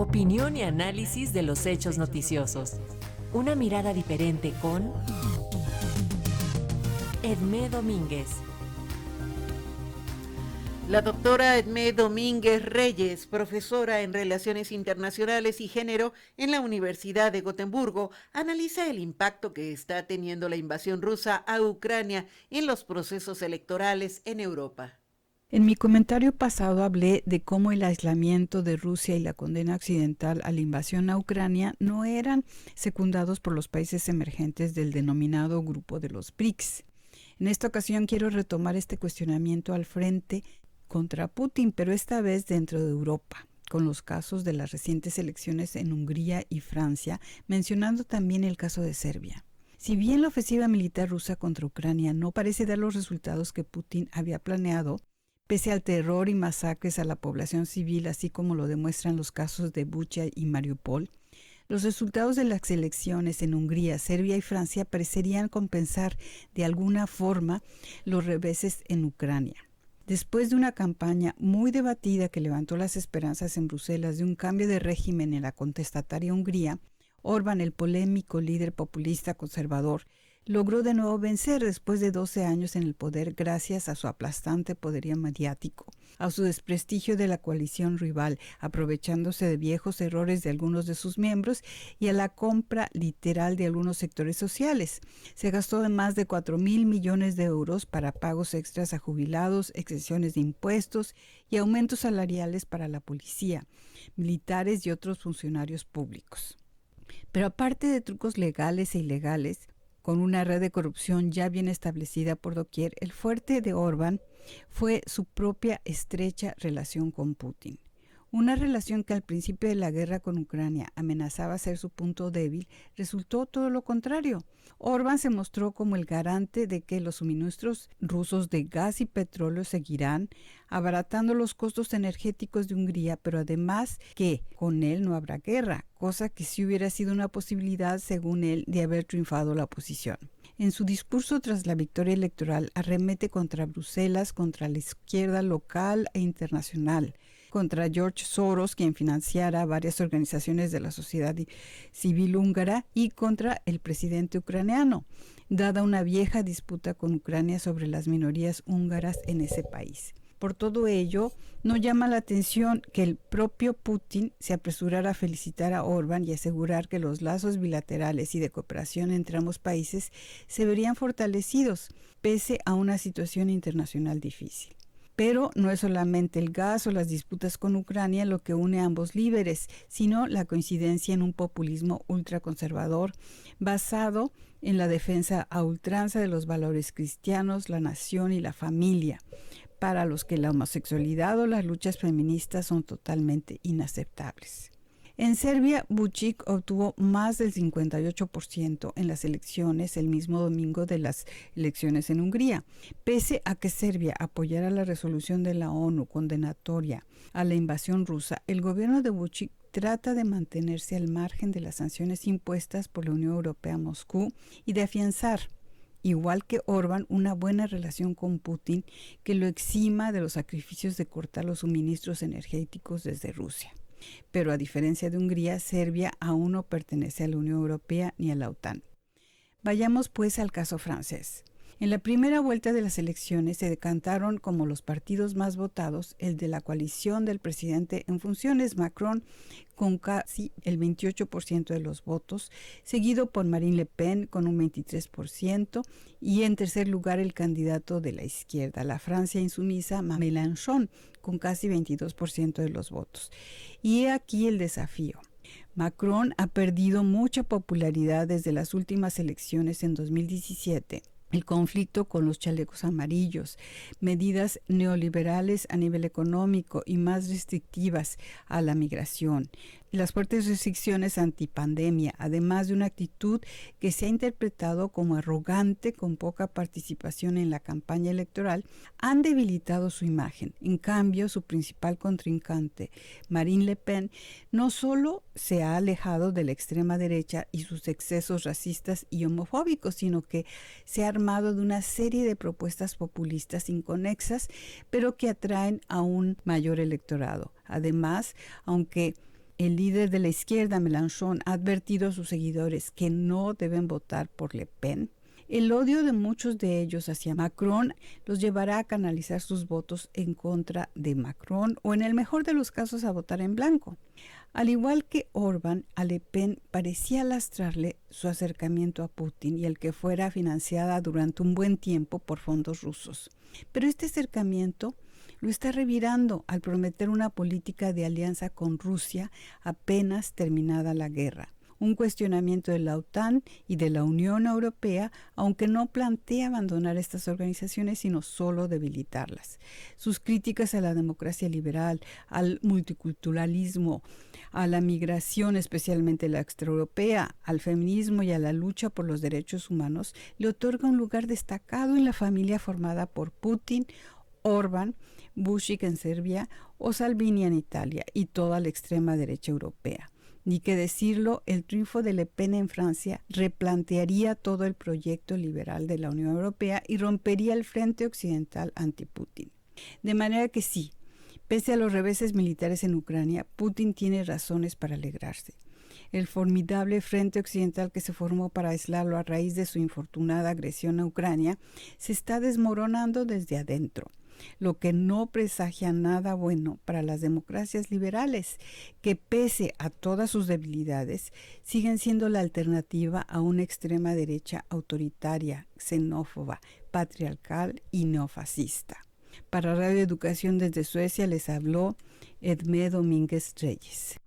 Opinión y análisis de los hechos noticiosos. Una mirada diferente con Edmé Domínguez. La doctora Edmé Domínguez Reyes, profesora en Relaciones Internacionales y Género en la Universidad de Gotemburgo, analiza el impacto que está teniendo la invasión rusa a Ucrania en los procesos electorales en Europa. En mi comentario pasado hablé de cómo el aislamiento de Rusia y la condena occidental a la invasión a Ucrania no eran secundados por los países emergentes del denominado grupo de los BRICS. En esta ocasión quiero retomar este cuestionamiento al frente contra Putin, pero esta vez dentro de Europa, con los casos de las recientes elecciones en Hungría y Francia, mencionando también el caso de Serbia. Si bien la ofensiva militar rusa contra Ucrania no parece dar los resultados que Putin había planeado, pese al terror y masacres a la población civil, así como lo demuestran los casos de Bucha y Mariupol, los resultados de las elecciones en Hungría, Serbia y Francia parecerían compensar de alguna forma los reveses en Ucrania. Después de una campaña muy debatida que levantó las esperanzas en Bruselas de un cambio de régimen en la contestataria Hungría, Orbán, el polémico líder populista conservador, logró de nuevo vencer después de 12 años en el poder gracias a su aplastante poderío mediático, a su desprestigio de la coalición rival, aprovechándose de viejos errores de algunos de sus miembros y a la compra literal de algunos sectores sociales. Se gastó de más de 4.000 millones de euros para pagos extras a jubilados, exenciones de impuestos y aumentos salariales para la policía, militares y otros funcionarios públicos. Pero aparte de trucos legales e ilegales, con una red de corrupción ya bien establecida por doquier, el fuerte de Orbán fue su propia estrecha relación con Putin. Una relación que al principio de la guerra con Ucrania amenazaba ser su punto débil, resultó todo lo contrario. Orbán se mostró como el garante de que los suministros rusos de gas y petróleo seguirán, abaratando los costos energéticos de Hungría, pero además que con él no habrá guerra, cosa que sí hubiera sido una posibilidad, según él, de haber triunfado la oposición. En su discurso tras la victoria electoral, arremete contra Bruselas, contra la izquierda local e internacional, contra George Soros, quien financiara varias organizaciones de la sociedad civil húngara, y contra el presidente ucraniano, dada una vieja disputa con Ucrania sobre las minorías húngaras en ese país. Por todo ello, no llama la atención que el propio Putin se apresurara a felicitar a Orbán y asegurar que los lazos bilaterales y de cooperación entre ambos países se verían fortalecidos, pese a una situación internacional difícil. Pero no es solamente el gas o las disputas con Ucrania lo que une a ambos líderes, sino la coincidencia en un populismo ultraconservador basado en la defensa a ultranza de los valores cristianos, la nación y la familia, para los que la homosexualidad o las luchas feministas son totalmente inaceptables. En Serbia, Vučić obtuvo más del 58% en las elecciones el mismo domingo de las elecciones en Hungría. Pese a que Serbia apoyara la resolución de la ONU condenatoria a la invasión rusa, el gobierno de Vučić trata de mantenerse al margen de las sanciones impuestas por la Unión Europea a Moscú y de afianzar, igual que Orbán, una buena relación con Putin que lo exima de los sacrificios de cortar los suministros energéticos desde Rusia. Pero a diferencia de Hungría, Serbia aún no pertenece a la Unión Europea ni a la OTAN. Vayamos pues al caso francés. En la primera vuelta de las elecciones se decantaron como los partidos más votados el de la coalición del presidente en funciones, Macron, con casi el 28% de los votos, seguido por Marine Le Pen con un 23% y en tercer lugar el candidato de la izquierda, la Francia insumisa, Mélenchon, con casi 22% de los votos. Y he aquí el desafío. Macron ha perdido mucha popularidad desde las últimas elecciones en 2017. El conflicto con los chalecos amarillos, medidas neoliberales a nivel económico y más restrictivas a la migración, las fuertes restricciones antipandemia, además de una actitud que se ha interpretado como arrogante con poca participación en la campaña electoral, han debilitado su imagen. En cambio, su principal contrincante, Marine Le Pen, no solo se ha alejado de la extrema derecha y sus excesos racistas y homofóbicos, sino que se ha armado de una serie de propuestas populistas inconexas, pero que atraen a un mayor electorado. Además, aunque el líder de la izquierda, Mélenchon, ha advertido a sus seguidores que no deben votar por Le Pen, el odio de muchos de ellos hacia Macron los llevará a canalizar sus votos en contra de Macron o, en el mejor de los casos, a votar en blanco. Al igual que Orbán, a Le Pen parecía lastrarle su acercamiento a Putin y el que fuera financiada durante un buen tiempo por fondos rusos. Pero este acercamiento lo está revirando al prometer una política de alianza con Rusia apenas terminada la guerra. Un cuestionamiento de la OTAN y de la Unión Europea, aunque no plantea abandonar estas organizaciones, sino solo debilitarlas. Sus críticas a la democracia liberal, al multiculturalismo, a la migración, especialmente la extraeuropea, al feminismo y a la lucha por los derechos humanos, le otorga un lugar destacado en la familia formada por Putin, Orbán, Vučić en Serbia o Salvini en Italia y toda la extrema derecha europea. Ni que decirlo, el triunfo de Le Pen en Francia replantearía todo el proyecto liberal de la Unión Europea y rompería el frente occidental anti-Putin. De manera que sí, pese a los reveses militares en Ucrania, Putin tiene razones para alegrarse. El formidable frente occidental que se formó para aislarlo a raíz de su infortunada agresión a Ucrania se está desmoronando desde adentro, lo que no presagia nada bueno para las democracias liberales, que pese a todas sus debilidades, siguen siendo la alternativa a una extrema derecha autoritaria, xenófoba, patriarcal y neofascista. Para Radio Educación desde Suecia les habló Edmé Domínguez Reyes.